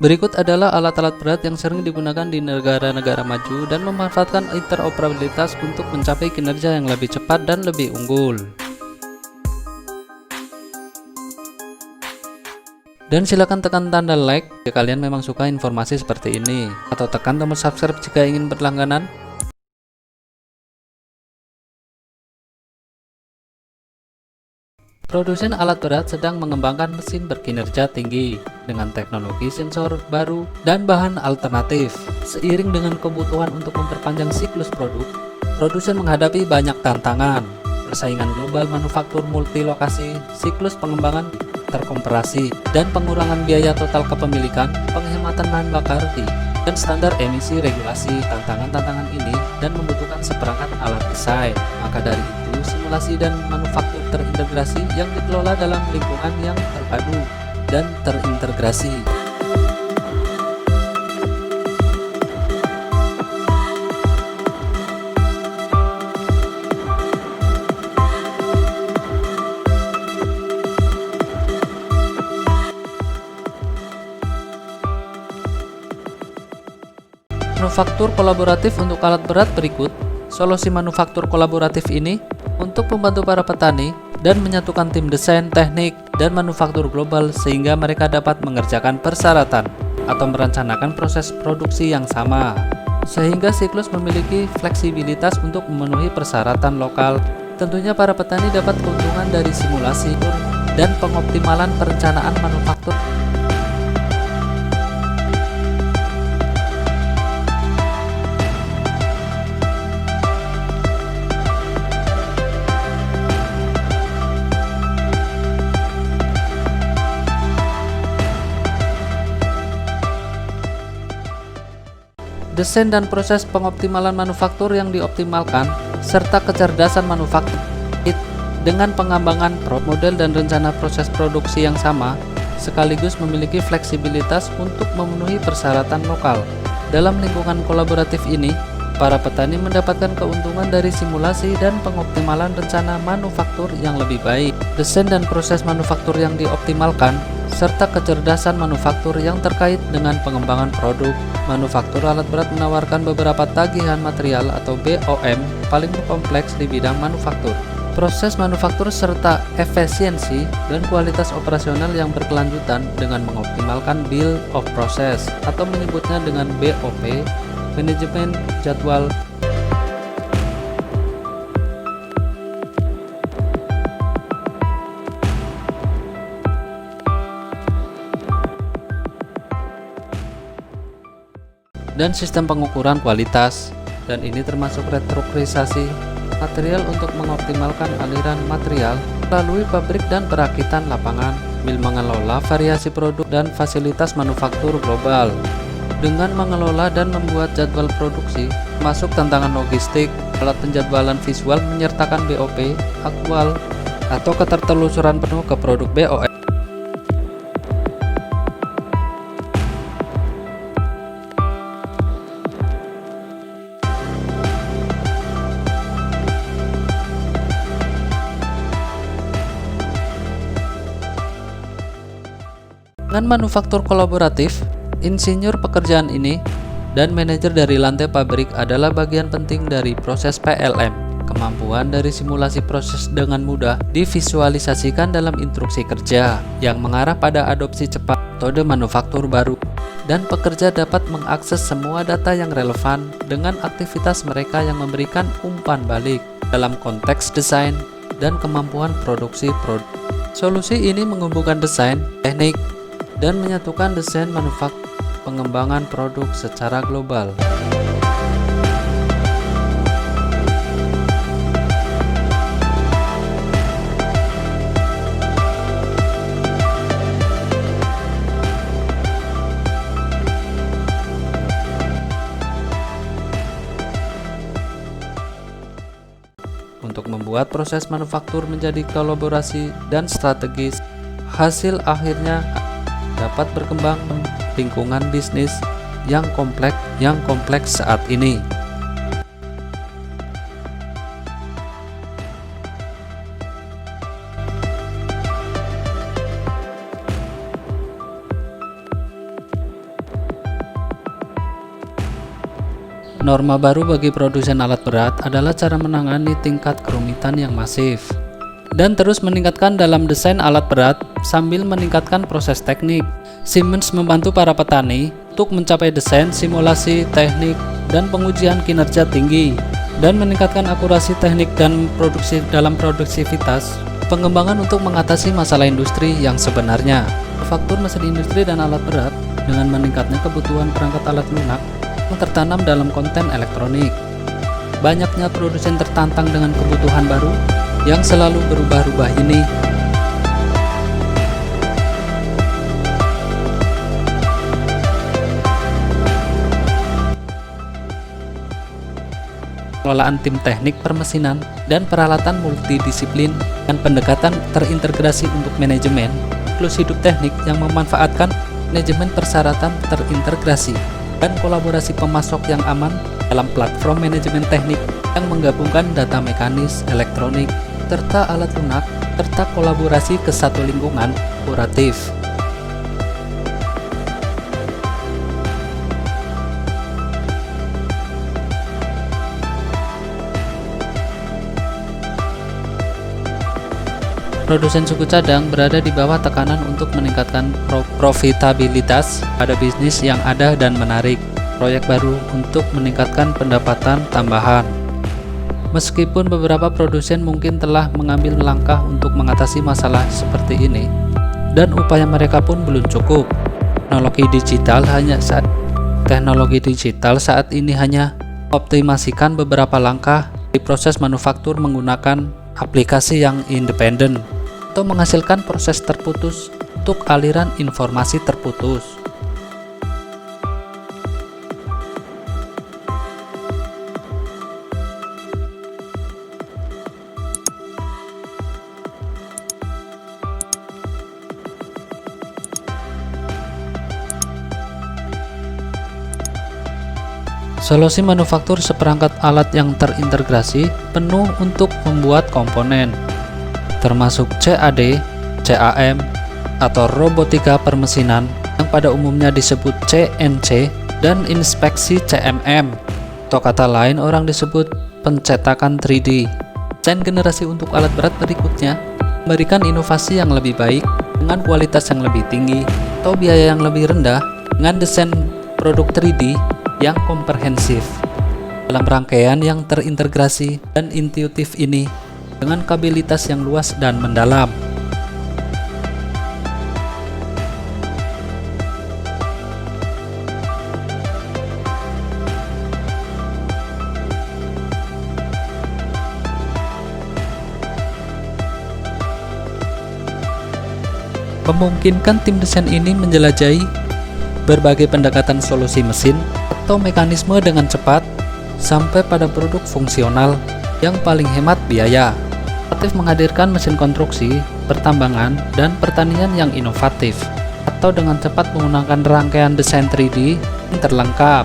Berikut adalah alat-alat berat yang sering digunakan di negara-negara maju dan memanfaatkan interoperabilitas untuk mencapai kinerja yang lebih cepat dan lebih unggul. Dan silakan tekan tanda like jika kalian memang suka informasi seperti ini, atau tekan tombol subscribe jika ingin berlangganan. Produsen alat berat sedang mengembangkan mesin berkinerja tinggi dengan teknologi sensor baru dan bahan alternatif. Seiring dengan kebutuhan untuk memperpanjang siklus produk, produsen menghadapi banyak tantangan. Persaingan global manufaktur multilokasi, siklus pengembangan terkompresi, dan pengurangan biaya total kepemilikan, penghematan bahan bakar dan standar emisi regulasi. Tantangan-tantangan ini dan membutuhkan seperangkat alat desain. Maka dari itu, simulasi dan manufaktur terintegrasi yang dikelola dalam lingkungan yang terpadu dan terintegrasi. Manufaktur kolaboratif untuk alat berat berikut. Solusi manufaktur kolaboratif ini untuk membantu para petani dan menyatukan tim desain, teknik, dan manufaktur global sehingga mereka dapat mengerjakan persyaratan atau merencanakan proses produksi yang sama, sehingga siklus memiliki fleksibilitas untuk memenuhi persyaratan lokal. Tentunya para petani dapat keuntungan dari simulasi dan pengoptimalan perencanaan manufaktur. Desain dan proses pengoptimalan manufaktur yang dioptimalkan, serta kecerdasan manufaktur dengan pengembangan model dan rencana proses produksi yang sama, sekaligus memiliki fleksibilitas untuk memenuhi persyaratan lokal. Dalam lingkungan kolaboratif ini, para petani mendapatkan keuntungan dari simulasi dan pengoptimalan rencana manufaktur yang lebih baik. Desain dan proses manufaktur yang dioptimalkan, serta kecerdasan manufaktur yang terkait dengan pengembangan produk. Manufaktur alat berat menawarkan beberapa tagihan material atau BOM paling kompleks di bidang manufaktur. Proses manufaktur serta efisiensi dan kualitas operasional yang berkelanjutan dengan mengoptimalkan Bill of Process atau menyebutnya dengan BOP, manajemen jadwal. Dan sistem pengukuran kualitas, dan ini termasuk restrukturisasi material untuk mengoptimalkan aliran material melalui pabrik dan perakitan lapangan, sambil mengelola variasi produk dan fasilitas manufaktur global. Dengan mengelola dan membuat jadwal produksi, masuk tantangan logistik, alat penjadwalan visual menyertakan BOP aktual atau ketertelusuran penuh ke produk BOM. Dengan manufaktur kolaboratif, insinyur pekerjaan ini dan manajer dari lantai pabrik adalah bagian penting dari proses PLM. Kemampuan dari simulasi proses dengan mudah divisualisasikan dalam instruksi kerja yang mengarah pada adopsi cepat metode manufaktur baru, dan pekerja dapat mengakses semua data yang relevan dengan aktivitas mereka yang memberikan umpan balik dalam konteks desain dan kemampuan produksi produk. Solusi ini menggabungkan desain, teknik, dan menyatukan desain manufaktur pengembangan produk secara global. Untuk membuat proses manufaktur menjadi kolaborasi dan strategis, hasil akhirnya dapat berkembang lingkungan bisnis yang kompleks saat ini. Norma baru bagi produsen alat berat adalah cara menangani tingkat kerumitan yang masif dan terus meningkatkan dalam desain alat berat sambil meningkatkan proses teknik. Siemens membantu para petani untuk mencapai desain, simulasi, teknik, dan pengujian kinerja tinggi dan meningkatkan akurasi teknik dan produksi dalam produktivitas. Pengembangan untuk mengatasi masalah industri yang sebenarnya. Manufaktur mesin industri dan alat berat dengan meningkatnya kebutuhan perangkat alat lunak yang tertanam dalam konten elektronik. Banyaknya produsen tertantang dengan kebutuhan baru yang selalu berubah-ubah ini. Pengelolaan tim teknik permesinan dan peralatan multidisiplin dan pendekatan terintegrasi untuk manajemen siklus hidup teknik yang memanfaatkan manajemen persyaratan terintegrasi dan kolaborasi pemasok yang aman dalam platform manajemen teknik yang menggabungkan data mekanis, elektronik, serta alat lunak, serta kolaborasi ke satu lingkungan kolaboratif. Produsen suku cadang berada di bawah tekanan untuk meningkatkan profitabilitas pada bisnis yang ada dan menarik proyek baru untuk meningkatkan pendapatan tambahan. Meskipun beberapa produsen mungkin telah mengambil langkah untuk mengatasi masalah seperti ini, dan upaya mereka pun belum cukup. Teknologi digital saat ini hanya optimasikan beberapa langkah di proses manufaktur menggunakan aplikasi yang independen atau menghasilkan proses terputus untuk aliran informasi terputus. Solusi manufaktur seperangkat alat yang terintegrasi penuh untuk membuat komponen, termasuk CAD, CAM, atau robotika permesinan yang pada umumnya disebut CNC, dan inspeksi CMM, atau kata lain orang disebut pencetakan 3D. Desain generasi untuk alat berat berikutnya memberikan inovasi yang lebih baik dengan kualitas yang lebih tinggi atau biaya yang lebih rendah dengan desain produk 3D yang komprehensif dalam rangkaian yang terintegrasi dan intuitif ini dengan kapabilitas yang luas dan mendalam. Memungkinkan tim desain ini menjelajahi berbagai pendekatan solusi mesin atau mekanisme dengan cepat sampai pada produk fungsional yang paling hemat biaya. Aktif menghadirkan mesin konstruksi, pertambangan, dan pertanian yang inovatif atau dengan cepat menggunakan rangkaian desain 3D yang terlengkap.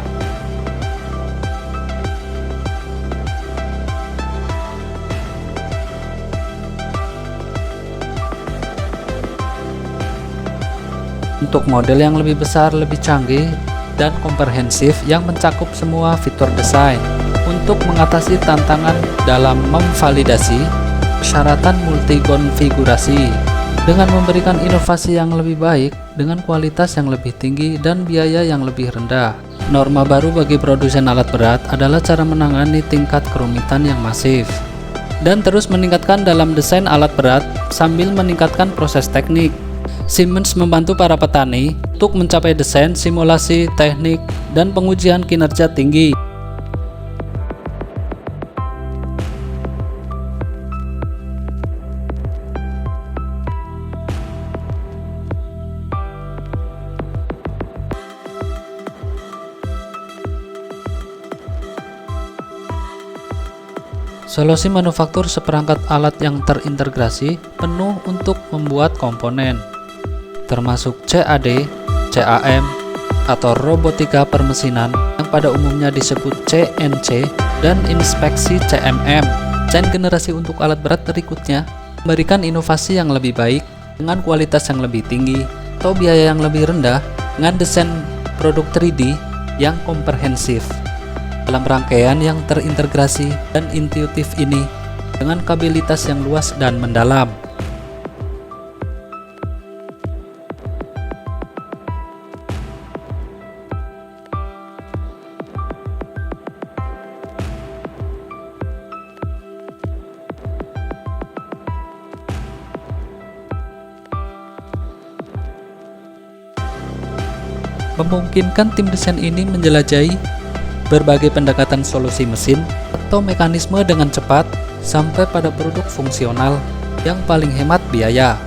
Untuk model yang lebih besar, lebih canggih, dan komprehensif yang mencakup semua fitur desain untuk mengatasi tantangan dalam memvalidasi persyaratan multikonfigurasi dengan memberikan inovasi yang lebih baik dengan kualitas yang lebih tinggi dan biaya yang lebih rendah. Norma baru bagi produsen alat berat adalah cara menangani tingkat kerumitan yang masif dan terus meningkatkan dalam desain alat berat sambil meningkatkan proses teknik. Siemens membantu para petani untuk mencapai desain, simulasi, teknik, dan pengujian kinerja tinggi. Solusi manufaktur seperangkat alat yang terintegrasi penuh untuk membuat komponen, termasuk CAD, CAM, atau robotika permesinan yang pada umumnya disebut CNC, dan inspeksi CMM. Desain generasi untuk alat berat berikutnya memberikan inovasi yang lebih baik dengan kualitas yang lebih tinggi atau biaya yang lebih rendah dengan desain produk 3D yang komprehensif dalam rangkaian yang terintegrasi dan intuitif ini dengan kapabilitas yang luas dan mendalam. Memungkinkan tim desain ini menjelajahi berbagai pendekatan solusi mesin atau mekanisme dengan cepat sampai pada produk fungsional yang paling hemat biaya.